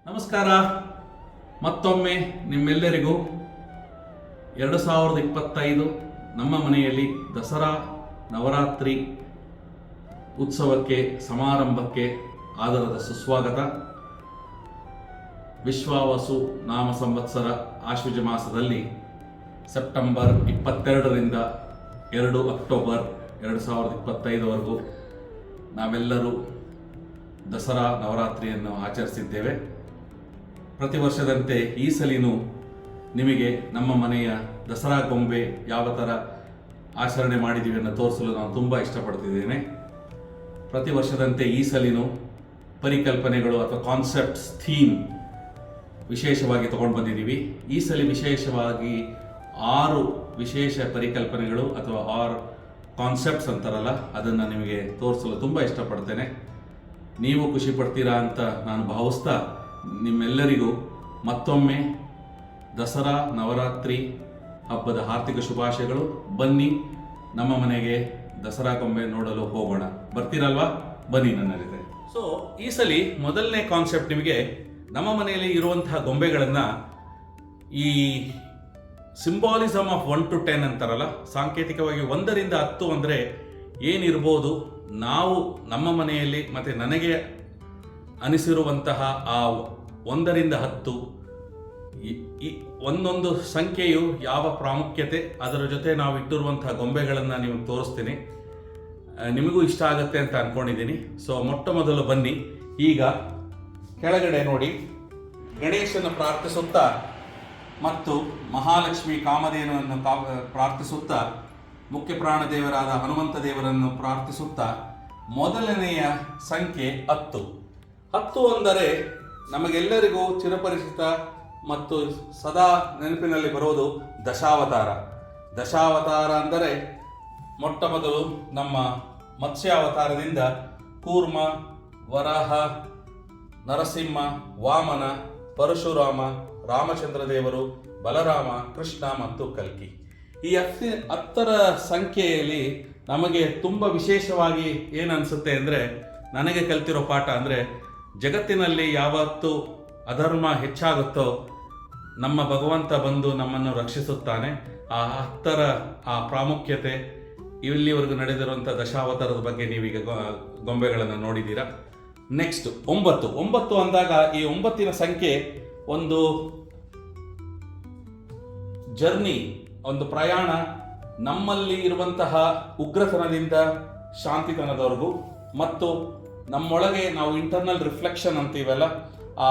ನಮಸ್ಕಾರ. ಮತ್ತೊಮ್ಮೆ ನಿಮ್ಮೆಲ್ಲರಿಗೂ 2025 ನಮ್ಮ ಮನೆಯಲ್ಲಿ ದಸರಾ ನವರಾತ್ರಿ ಉತ್ಸವಕ್ಕೆ ಸಮಾರಂಭಕ್ಕೆ ಆದರದ ಸುಸ್ವಾಗತ. ವಿಶ್ವಾವಸು ನಾಮ ಸಂವತ್ಸರ ಆಶ್ವಜ ಮಾಸದಲ್ಲಿ ಸೆಪ್ಟೆಂಬರ್ 22ರಿಂದ 2 ಅಕ್ಟೋಬರ್ 2025ವರೆಗೂ ನಾವೆಲ್ಲರೂ ದಸರಾ ನವರಾತ್ರಿಯನ್ನು ಆಚರಿಸಿದ್ದೇವೆ. ಪ್ರತಿ ವರ್ಷದಂತೆ ಈ ಸಲಿನೂ ನಿಮಗೆ ನಮ್ಮ ಮನೆಯ ದಸರಾ ಗೊಂಬೆ ಯಾವ ಥರ ಆಚರಣೆ ಮಾಡಿದ್ದೀವಿ ಅನ್ನೋ ತೋರಿಸಲು ನಾನು ತುಂಬ ಇಷ್ಟಪಡ್ತಿದ್ದೇನೆ. ಪ್ರತಿ ವರ್ಷದಂತೆ ಈ ಸಲಿನೂ ಪರಿಕಲ್ಪನೆಗಳು ಅಥವಾ ಕಾನ್ಸೆಪ್ಟ್ಸ್ ಥೀಮ್ ವಿಶೇಷವಾಗಿ ತಗೊಂಡು ಬಂದಿದ್ದೀವಿ. ಈ ಸಲ ವಿಶೇಷವಾಗಿ 6 ವಿಶೇಷ ಪರಿಕಲ್ಪನೆಗಳು ಅಥವಾ 6 ಕಾನ್ಸೆಪ್ಟ್ಸ್ ಅಂತಾರಲ್ಲ, ಅದನ್ನು ನಿಮಗೆ ತೋರಿಸಲು ತುಂಬ ಇಷ್ಟಪಡ್ತೇನೆ. ನೀವು ಖುಷಿ ಪಡ್ತೀರಾ ಅಂತ ನಾನು ಭಾವಿಸ್ತಾ ನಿಮ್ಮೆಲ್ಲರಿಗೂ ಮತ್ತೊಮ್ಮೆ ದಸರಾ ನವರಾತ್ರಿ ಹಬ್ಬದ ಹಾರ್ದಿಕ ಶುಭಾಶಯಗಳು. ಬನ್ನಿ ನಮ್ಮ ಮನೆಗೆ ದಸರಾ ಗೊಂಬೆ ನೋಡಲು ಹೋಗೋಣ. ಬರ್ತೀರಲ್ವಾ? ಬನ್ನಿ ನನ್ನ ಜೊತೆ. ಸೊ ಈ ಸಲ ಮೊದಲನೇ ಕಾನ್ಸೆಪ್ಟ್ ನಿಮಗೆ ನಮ್ಮ ಮನೆಯಲ್ಲಿ ಇರುವಂತಹ ಗೊಂಬೆಗಳನ್ನು ಈ ಸಿಂಬಾಲಿಸಮ್ ಆಫ್ 1 to 10 ಅಂತಾರಲ್ಲ, ಸಾಂಕೇತಿಕವಾಗಿ 1ರಿಂದ 10 ಅಂದರೆ ಏನಿರ್ಬೋದು, ನಾವು ನಮ್ಮ ಮನೆಯಲ್ಲಿ ಮತ್ತು ನನಗೆ ಅನಿಸಿರುವಂತಹ ಆ 1ರಿಂದ 10 ಒಂದೊಂದು ಸಂಖ್ಯೆಯು ಯಾವ ಪ್ರಾಮುಖ್ಯತೆ, ಅದರ ಜೊತೆ ನಾವು ಇಟ್ಟಿರುವಂತಹ ಗೊಂಬೆಗಳನ್ನು ನಿಮಗೆ ತೋರಿಸ್ತೀನಿ. ನಿಮಗೂ ಇಷ್ಟ ಆಗುತ್ತೆ ಅಂತ ಅಂದ್ಕೊಂಡಿದ್ದೀನಿ. ಸೊ ಮೊಟ್ಟ ಮೊದಲು ಬನ್ನಿ, ಈಗ ಕೆಳಗಡೆ ನೋಡಿ, ಗಣೇಶನ ಪ್ರಾರ್ಥಿಸುತ್ತಾ ಮತ್ತು ಮಹಾಲಕ್ಷ್ಮಿ ಕಾಮಧೇನುವನ್ನು ಪ್ರಾರ್ಥಿಸುತ್ತಾ, ಮುಖ್ಯ ಪ್ರಾಣದೇವರಾದ ಹನುಮಂತ ದೇವರನ್ನು ಪ್ರಾರ್ಥಿಸುತ್ತಾ ಮೊದಲನೆಯ ಸಂಖ್ಯೆ 10. 10 ಅಂದರೆ ನಮಗೆಲ್ಲರಿಗೂ ಚಿರಪರಿಚಿತ ಮತ್ತು ಸದಾ ನೆನಪಿನಲ್ಲಿ ಬರೋದು ದಶಾವತಾರ. ದಶಾವತಾರ ಅಂದರೆ ಮೊಟ್ಟ ಮೊದಲು ನಮ್ಮ ಮತ್ಸ್ಯಾವತಾರದಿಂದ ಕೂರ್ಮ, ವರಾಹ, ನರಸಿಂಹ, ವಾಮನ, ಪರಶುರಾಮ, ರಾಮಚಂದ್ರ ದೇವರು, ಬಲರಾಮ, ಕೃಷ್ಣ ಮತ್ತು ಕಲ್ಕಿ. ಈ 10ರ ಸಂಖ್ಯೆಯಲ್ಲಿ ನಮಗೆ ತುಂಬ ವಿಶೇಷವಾಗಿ ಏನನ್ಸುತ್ತೆ ಅಂದರೆ, ನನಗೆ ಕಲ್ತಿರೋ ಪಾಠ ಅಂದರೆ, ಜಗತ್ತಿನಲ್ಲಿ ಯಾವತ್ತು ಅಧರ್ಮ ಹೆಚ್ಚಾಗುತ್ತೋ ನಮ್ಮ ಭಗವಂತ ಬಂದು ನಮ್ಮನ್ನು ರಕ್ಷಿಸುತ್ತಾನೆ. ಆ 10ರ ಆ ಪ್ರಾಮುಖ್ಯತೆ, ಇಲ್ಲಿವರೆಗೂ ನಡೆದಿರುವಂಥ ದಶಾವತಾರದ ಬಗ್ಗೆ ನೀವೀಗ ಗೊಂಬೆಗಳನ್ನು ನೋಡಿದ್ದೀರಾ. ನೆಕ್ಸ್ಟ್ 9 ಅಂದಾಗ ಈ 9ನ ಸಂಖ್ಯೆ ಒಂದು ಜರ್ನಿ, ಒಂದು ಪ್ರಯಾಣ, ನಮ್ಮಲ್ಲಿ ಇರುವಂತಹ ಉಗ್ರತನದಿಂದ ಶಾಂತಿತನದವರೆಗೂ ಮತ್ತು ನಮ್ಮೊಳಗೆ ನಾವು ಇಂಟರ್ನಲ್ ರಿಫ್ಲೆಕ್ಷನ್ ಅಂತೀವಲ್ಲ, ಆ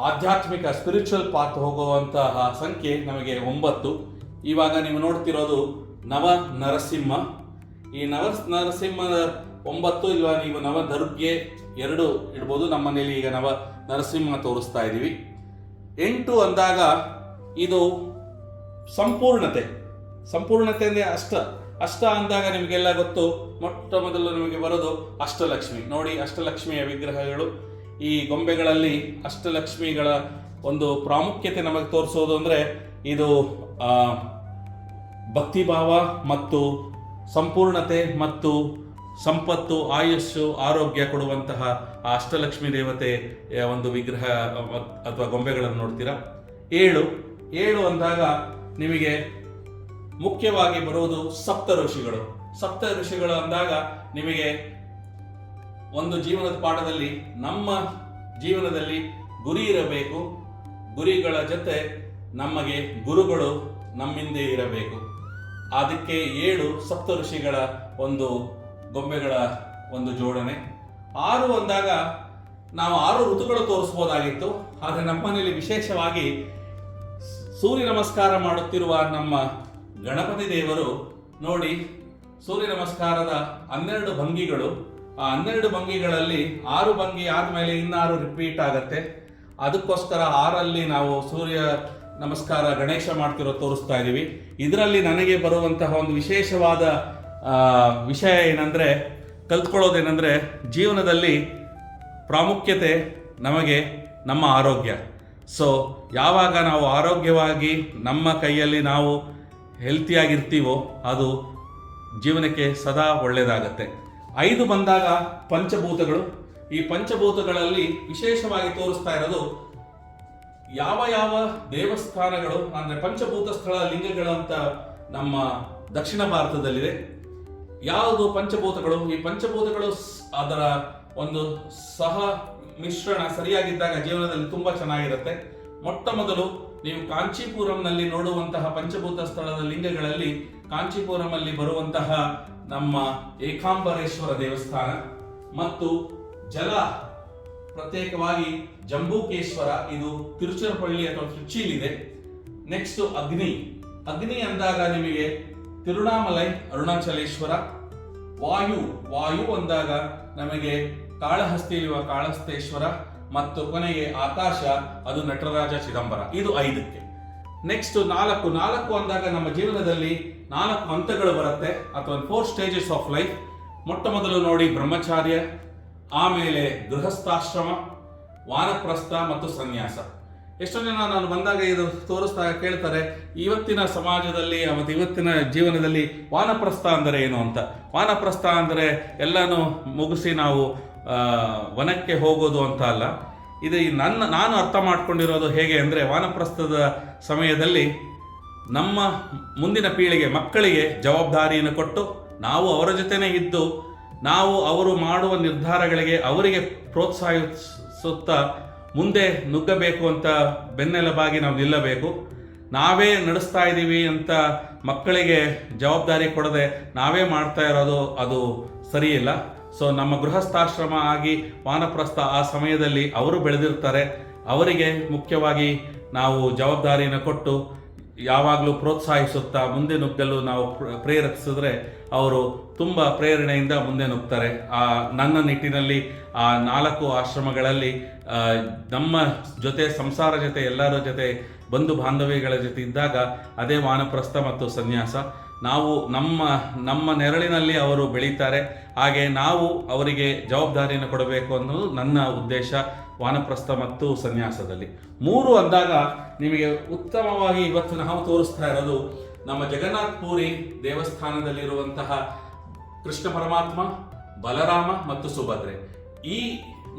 ಆಧ್ಯಾತ್ಮಿಕ ಸ್ಪಿರಿಚುವಲ್ ಪಾತ್ ಹೋಗುವಂತಹ ಸಂಖ್ಯೆ ನಮಗೆ 9. ಇವಾಗ ನೀವು ನೋಡ್ತಿರೋದು ನವ ನರಸಿಂಹ. ಈ ನರಸಿಂಹದ 9 ಇಲ್ವಾ, ನೀವು ನವ ದುರ್ಗೆ 2 ಇಡ್ಬೋದು. ನಮ್ಮ ಮನೇಲಿ ಈಗ ನವ ನರಸಿಂಹ ತೋರಿಸ್ತಾ ಇದ್ದೀವಿ. 8 ಅಂದಾಗ ಇದು ಸಂಪೂರ್ಣತೆ ಅಂದರೆ ಅಷ್ಟ ಅಂದಾಗ ನಿಮಗೆಲ್ಲ ಗೊತ್ತು. ಮೊಟ್ಟ ಮೊದಲು ನಿಮಗೆ ಬರೋದು ಅಷ್ಟಲಕ್ಷ್ಮಿ. ನೋಡಿ, ಅಷ್ಟಲಕ್ಷ್ಮಿಯ ವಿಗ್ರಹಗಳು ಈ ಗೊಂಬೆಗಳಲ್ಲಿ. ಅಷ್ಟಲಕ್ಷ್ಮಿಗಳ ಒಂದು ಪ್ರಾಮುಖ್ಯತೆ ನಮಗೆ ತೋರಿಸೋದು ಅಂದರೆ, ಇದು ಭಕ್ತಿಭಾವ ಮತ್ತು ಸಂಪೂರ್ಣತೆ ಮತ್ತು ಸಂಪತ್ತು, ಆಯುಷ್ಯು, ಆರೋಗ್ಯ ಕೊಡುವಂತಹ ಆ ಅಷ್ಟಲಕ್ಷ್ಮಿ ದೇವತೆಯ ಒಂದು ವಿಗ್ರಹ ಅಥವಾ ಗೊಂಬೆಗಳನ್ನು ನೋಡ್ತೀರಾ. 7 ಅಂದಾಗ ನಿಮಗೆ ಮುಖ್ಯವಾಗಿ ಬರುವುದು ಸಪ್ತ ಋಷಿಗಳು ಅಂದಾಗ ನಿಮಗೆ ಒಂದು ಜೀವನದ ಪಾಠದಲ್ಲಿ, ನಮ್ಮ ಜೀವನದಲ್ಲಿ ಗುರಿ ಇರಬೇಕು, ಗುರಿಗಳ ಜೊತೆ ನಮಗೆ ಗುರುಗಳು ನಮ್ಮಿಂದೆ ಇರಬೇಕು. ಅದಕ್ಕೆ 7 ಸಪ್ತ ಋಷಿಗಳ ಒಂದು ಗೊಂಬೆಗಳ ಒಂದು ಜೋಡಣೆ. 6 ಅಂದಾಗ ನಾವು 6 ಋತುಗಳು ತೋರಿಸ್ಬೋದಾಗಿತ್ತು, ಆದರೆ ನಮ್ಮನೇಲಿ ವಿಶೇಷವಾಗಿ ಸೂರ್ಯ ನಮಸ್ಕಾರ ಮಾಡುತ್ತಿರುವ ನಮ್ಮ ಗಣಪತಿ ದೇವರು. ನೋಡಿ, ಸೂರ್ಯ ನಮಸ್ಕಾರದ 12 ಭಂಗಿಗಳು. ಆ 12 ಭಂಗಿಗಳಲ್ಲಿ 6 ಭಂಗಿ ಆದಮೇಲೆ 6 ರಿಪೀಟ್ ಆಗತ್ತೆ. ಅದಕ್ಕೋಸ್ಕರ 6ರಲ್ಲಿ ನಾವು ಸೂರ್ಯ ನಮಸ್ಕಾರ ಗಣೇಶ ಮಾಡ್ತಿರೋ ತೋರಿಸ್ತಾ ಇದ್ದೀವಿ. ಇದರಲ್ಲಿ ನನಗೆ ಬರುವಂತಹ ಒಂದು ವಿಶೇಷವಾದ ವಿಷಯ ಏನಂದರೆ, ಕಲ್ತ್ಕೊಳ್ಳೋದೇನೆಂದರೆ, ಜೀವನದಲ್ಲಿ ಪ್ರಾಮುಖ್ಯತೆ ನಮಗೆ ನಮ್ಮ ಆರೋಗ್ಯ. ಸೊ ಯಾವಾಗ ನಾವು ಆರೋಗ್ಯವಾಗಿ ನಮ್ಮ ಕೈಯಲ್ಲಿ ನಾವು ಹೆಲ್ತಿಯಾಗಿರ್ತೀವೋ ಅದು ಜೀವನಕ್ಕೆ ಸದಾ ಒಳ್ಳೆಯದಾಗತ್ತೆ. 5 ಬಂದಾಗ ಪಂಚಭೂತಗಳು. ಈ ಪಂಚಭೂತಗಳಲ್ಲಿ ವಿಶೇಷವಾಗಿ ತೋರಿಸ್ತಾ ಇರೋದು ಯಾವ ಯಾವ ದೇವಸ್ಥಾನಗಳು ಅಂದ್ರೆ ಪಂಚಭೂತ ಸ್ಥಳ ಲಿಂಗಗಳು ಅಂತ ನಮ್ಮ ದಕ್ಷಿಣ ಭಾರತದಲ್ಲಿದೆ. ಯಾವುದು ಪಂಚಭೂತಗಳು? ಈ ಪಂಚಭೂತಗಳು ಅದರ ಒಂದು ಸಹ ಮಿಶ್ರಣ ಸರಿಯಾಗಿದ್ದಾಗ ಜೀವನದಲ್ಲಿ ತುಂಬಾ ಚೆನ್ನಾಗಿರುತ್ತೆ. ಮೊಟ್ಟ ಮೊದಲು ನೀವು ಕಾಂಚೀಪುರಂನಲ್ಲಿ ನೋಡುವಂತಹ ಪಂಚಭೂತ ಸ್ಥಳದ ಲಿಂಗಗಳಲ್ಲಿ ಕಾಂಚೀಪುರಮಲ್ಲಿ ಬರುವಂತಹ ನಮ್ಮ ಏಕಾಂಬರೇಶ್ವರ ದೇವಸ್ಥಾನ ಮತ್ತು ಜಲ ಪ್ರತ್ಯೇಕವಾಗಿ ಜಂಬೂಕೇಶ್ವರ, ಇದು ತಿರುಚಿರಪಳ್ಳಿ ಅಥವಾ ತಿರುಚಿಲಿದೆ. ನೆಕ್ಸ್ಟ್ ಅಗ್ನಿ ಅಂದಾಗ ನಿಮಗೆ ತಿರುಣಾಮಲೈ ಅರುಣಾಚಲೇಶ್ವರ. ವಾಯು ಅಂದಾಗ ನಮಗೆ ಕಾಳಹಸ್ತಿಯಲ್ಲಿರುವ ಕಾಳಹಸ್ತೇಶ್ವರ ಮತ್ತು ಕೊನೆಗೆ ಆಕಾಶ, ಅದು ನಟರಾಜ ಚಿದಂಬರ. ಇದು 5ಕ್ಕೆ. ನೆಕ್ಸ್ಟ್ 4 ಅಂದಾಗ ನಮ್ಮ ಜೀವನದಲ್ಲಿ 4 ಹಂತಗಳು ಬರುತ್ತೆ ಅಥವಾ 4 ಸ್ಟೇಜಸ್ ಆಫ್ ಲೈಫ್. ಮೊಟ್ಟ ಮೊದಲು ನೋಡಿ ಬ್ರಹ್ಮಚಾರ್ಯ, ಆಮೇಲೆ ಗೃಹಸ್ಥಾಶ್ರಮ, ವಾನಪ್ರಸ್ಥ ಮತ್ತು ಸನ್ಯಾಸ. ಎಷ್ಟೋ ಜನ ನಾನು ಬಂದಾಗ ಇದು ತೋರಿಸ್ತಾ ಕೇಳ್ತಾರೆ, ಇವತ್ತಿನ ಸಮಾಜದಲ್ಲಿ ಮತ್ತು ಇವತ್ತಿನ ಜೀವನದಲ್ಲಿ ವಾನಪ್ರಸ್ಥ ಅಂದರೆ ಏನು ಅಂತ. ವಾನಪ್ರಸ್ಥ ಅಂದರೆ ಎಲ್ಲನೂ ಮುಗಿಸಿ ನಾವು ವನಕ್ಕೆ ಹೋಗೋದು ಅಂತ ಅಲ್ಲ. ಇದು ನಾನು ಅರ್ಥ ಮಾಡ್ಕೊಂಡಿರೋದು ಹೇಗೆ ಅಂದರೆ, ವಾನಪ್ರಸ್ಥದ ಸಮಯದಲ್ಲಿ ನಮ್ಮ ಮುಂದಿನ ಪೀಳಿಗೆ ಮಕ್ಕಳಿಗೆ ಜವಾಬ್ದಾರಿಯನ್ನು ಕೊಟ್ಟು ನಾವು ಅವರ ಜೊತೆನೇ ಇದ್ದು ನಾವು ಅವರು ಮಾಡುವ ನಿರ್ಧಾರಗಳಿಗೆ ಅವರಿಗೆ ಪ್ರೋತ್ಸಾಹಿಸುತ್ತಾ ಮುಂದೆ ನುಗ್ಗಬೇಕು ಅಂತ ಬೆನ್ನೆಲುಬಾಗಿ ನಾವು ನಿಲ್ಲಬೇಕು. ನಾವೇ ನಡೆಸ್ತಾ ಇದ್ದೀವಿ ಅಂತ ಮಕ್ಕಳಿಗೆ ಜವಾಬ್ದಾರಿ ಕೊಡದೆ ನಾವೇ ಮಾಡ್ತಾ ಇರೋದು ಅದು ಸರಿಯಿಲ್ಲ. ಸೊ ನಮ್ಮ ಗೃಹಸ್ಥಾಶ್ರಮ ಆಗಿ ವಾನಪ್ರಸ್ಥ ಆ ಸಮಯದಲ್ಲಿ ಅವರು ಬೆಳೆದಿರ್ತಾರೆ, ಅವರಿಗೆ ಮುಖ್ಯವಾಗಿ ನಾವು ಜವಾಬ್ದಾರಿಯನ್ನು ಕೊಟ್ಟು ಯಾವಾಗಲೂ ಪ್ರೋತ್ಸಾಹಿಸುತ್ತಾ ಮುಂದೆ ನುಗ್ಗಲು ನಾವು ಪ್ರೇರೇಪಿಸಿದ್ರೆ ಅವರು ತುಂಬ ಪ್ರೇರಣೆಯಿಂದ ಮುಂದೆ ನುಗ್ತಾರೆ. ನನ್ನ ನಿಟ್ಟಿನಲ್ಲಿ ಆ 4 ಆಶ್ರಮಗಳಲ್ಲಿ ನಮ್ಮ ಜೊತೆ ಸಂಸಾರ ಜೊತೆ ಎಲ್ಲರ ಜೊತೆ ಬಂಧು ಬಾಂಧವ್ಯಗಳ ಜೊತೆ ಇದ್ದಾಗ ಅದೇ ವಾನಪ್ರಸ್ಥ ಮತ್ತು ಸನ್ಯಾಸ. ನಾವು ನಮ್ಮ ನೆರಳಿನಲ್ಲಿ ಅವರು ಬೆಳೀತಾರೆ, ಹಾಗೆ ನಾವು ಅವರಿಗೆ ಜವಾಬ್ದಾರಿಯನ್ನು ಕೊಡಬೇಕು ಅನ್ನೋದು ನನ್ನ ಉದ್ದೇಶ ವಾನಪ್ರಸ್ಥ ಮತ್ತು ಸನ್ಯಾಸದಲ್ಲಿ. 3 ಅಂದಾಗ ನಿಮಗೆ ಉತ್ತಮವಾಗಿ ಇವತ್ತು ನಾವು ತೋರಿಸ್ತಾ ಇರೋದು ನಮ್ಮ ಜಗನ್ನಾಥ್ ಪುರಿ ದೇವಸ್ಥಾನದಲ್ಲಿರುವಂತಹ ಕೃಷ್ಣ ಪರಮಾತ್ಮ, ಬಲರಾಮ ಮತ್ತು ಸುಭದ್ರೆ. ಈ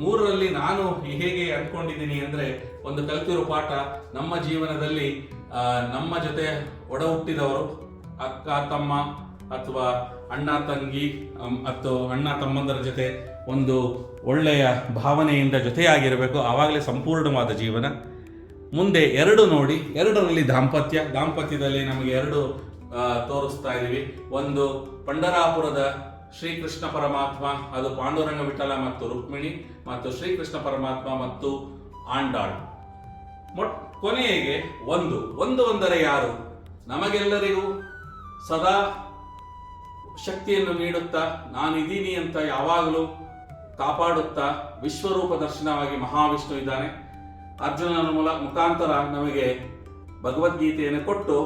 3ರಲ್ಲಿ ನಾನು ಹೇಗೆ ಅಂದ್ಕೊಂಡಿದ್ದೀನಿ ಅಂದರೆ, ಒಂದು ಕಲ್ತಿರೋ ಪಾಠ, ನಮ್ಮ ಜೀವನದಲ್ಲಿ ನಮ್ಮ ಜೊತೆ ಒಡ ಹುಟ್ಟಿದವರು ಅಕ್ಕ ತಮ್ಮ ಅಥವಾ ಅಣ್ಣ ತಂಗಿ ಮತ್ತು ಅಣ್ಣ ತಮ್ಮಂದರ ಜೊತೆ ಒಂದು ಒಳ್ಳೆಯ ಭಾವನೆಯಿಂದ ಜೊತೆಯಾಗಿರಬೇಕು, ಆವಾಗಲೇ ಸಂಪೂರ್ಣವಾದ ಜೀವನ. ಮುಂದೆ 2 ನೋಡಿ, 2ರಲ್ಲಿ ದಾಂಪತ್ಯದಲ್ಲಿ ನಮಗೆ 2 ತೋರಿಸ್ತಾ ಇದ್ದೀವಿ. ಒಂದು ಪಂಡರಾಪುರದ ಶ್ರೀಕೃಷ್ಣ ಪರಮಾತ್ಮ, ಅದು ಪಾಂಡುರಂಗ ವಿಠಲ ಮತ್ತು ರುಕ್ಮಿಣಿ, ಮತ್ತು ಶ್ರೀಕೃಷ್ಣ ಪರಮಾತ್ಮ ಮತ್ತು ಆಂಡಾಳ್. ಕೊನೆಗೆ ಒಂದು ಅಂದರೆ ಯಾರು? ನಮಗೆಲ್ಲರಿಗೂ ಸದಾ ಶಕ್ತಿಯನ್ನು ನೀಡುತ್ತಾ ನಾನಿದ್ದೀನಿ ಅಂತ ಯಾವಾಗಲೂ ಕಾಪಾಡುತ್ತಾ ವಿಶ್ವರೂಪ ದರ್ಶನವಾಗಿ ಮಹಾವಿಷ್ಣು ಇದ್ದಾನೆ. ಅರ್ಜುನನ ಮುಖಾಂತರ ನಮಗೆ ಭಗವದ್ಗೀತೆಯನ್ನು ಕೊಟ್ಟು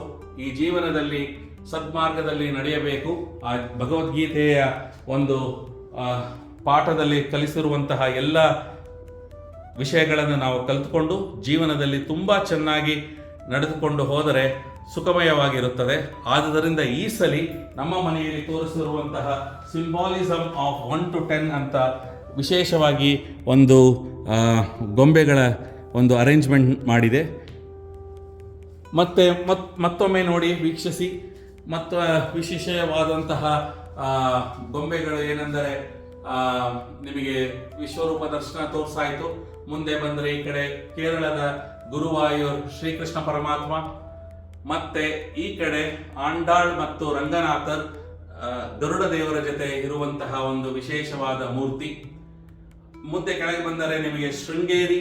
ಈ ಜೀವನದಲ್ಲಿ ಸದ್ಮಾರ್ಗದಲ್ಲಿ ನಡೆಯಬೇಕು. ಆ ಭಗವದ್ಗೀತೆಯ ಒಂದು ಪಾಠದಲ್ಲಿ ಕಲಿಸಿರುವಂತಹ ಎಲ್ಲ ವಿಷಯಗಳನ್ನು ನಾವು ಕಲಿತುಕೊಂಡು ಜೀವನದಲ್ಲಿ ತುಂಬ ಚೆನ್ನಾಗಿ ನಡೆದುಕೊಂಡು ಹೋದರೆ ಸುಖಮಯವಾಗಿರುತ್ತದೆ. ಆದುದರಿಂದ ಈ ಸಲ ನಮ್ಮ ಮನೆಯಲ್ಲಿ ತೋರಿಸಿರುವಂತಹ ಸಿಂಬಾಲಿಸಮ್ ಆಫ್ 1 to 10 ಅಂತ ವಿಶೇಷವಾಗಿ ಒಂದು ಗೊಂಬೆಗಳ ಒಂದು ಅರೇಂಜ್ಮೆಂಟ್ ಮಾಡಿದೆ. ಮತ್ತೊಮ್ಮೆ ನೋಡಿ, ವೀಕ್ಷಿಸಿ. ಮತ್ತು ವಿಶೇಷವಾದಂತಹ ಗೊಂಬೆಗಳು ಏನೆಂದರೆ, ನಿಮಗೆ ವಿಶ್ವರೂಪ ದರ್ಶನ ತೋರಿಸಾಯಿತು. ಮುಂದೆ ಬಂದರೆ ಈ ಕಡೆ ಕೇರಳದ ಗುರುವಾಯೂರ್ ಶ್ರೀಕೃಷ್ಣ ಪರಮಾತ್ಮ, ಮತ್ತೆ ಈ ಕಡೆ ಆಂಡಾಳ್ ಮತ್ತು ರಂಗನಾಥರ್ ಗರುಡ ದೇವರ ಜೊತೆ ಇರುವಂತಹ ಒಂದು ವಿಶೇಷವಾದ ಮೂರ್ತಿ. ಮುಂದೆ ಕೆಳಗೆ ಬಂದರೆ ನಿಮಗೆ ಶೃಂಗೇರಿ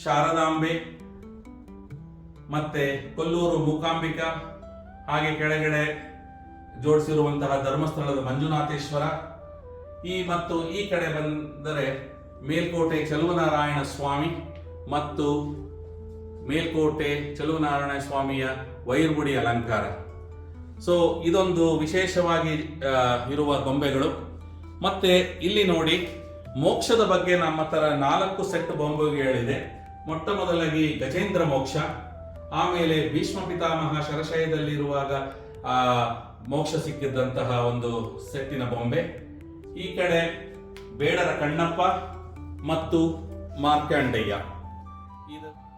ಶಾರದಾಂಬೆ, ಮತ್ತೆ ಕೊಲ್ಲೂರು ಮೂಕಾಂಬಿಕಾ, ಹಾಗೆ ಕೆಳಗಡೆ ಜೋಡಿಸಿರುವಂತಹ ಧರ್ಮಸ್ಥಳದ ಮಂಜುನಾಥೇಶ್ವರ. ಮತ್ತು ಈ ಕಡೆ ಬಂದರೆ ಮೇಲ್ಕೋಟೆ ಚಲುವನಾರಾಯಣ ಸ್ವಾಮಿ ಮತ್ತು ಮೇಲ್ಕೋಟೆ ಚಲುವನಾರಾಯಣ ಸ್ವಾಮಿಯ ವೈರ್ಮುಡಿ ಅಲಂಕಾರ. ಸೊ ಇದೊಂದು ವಿಶೇಷವಾಗಿ ಇರುವ ಗೊಂಬೆಗಳು. ಮತ್ತೆ ಇಲ್ಲಿ ನೋಡಿ, ಮೋಕ್ಷದ ಬಗ್ಗೆ ನಮ್ಮ ಹತ್ರ 4 ಸೆಟ್ ಬೊಂಬೆಗಳಿದೆ. ಮೊಟ್ಟ ಮೊದಲಾಗಿ ಗಜೇಂದ್ರ ಮೋಕ್ಷ, ಆಮೇಲೆ ಭೀಷ್ಮ ಪಿತಾಮಹ ಶರಶಯದಲ್ಲಿರುವಾಗ ಮೋಕ್ಷ ಸಿಕ್ಕಿದ್ದಂತಹ ಒಂದು ಸೆಟ್ಟಿನ ಬೊಂಬೆ. ಈ ಕಡೆ ಬೇಡರ ಕಣ್ಣಪ್ಪ, ಮತ್ತು ಮಾರ್ಕಂಡೇಯ. ಇದು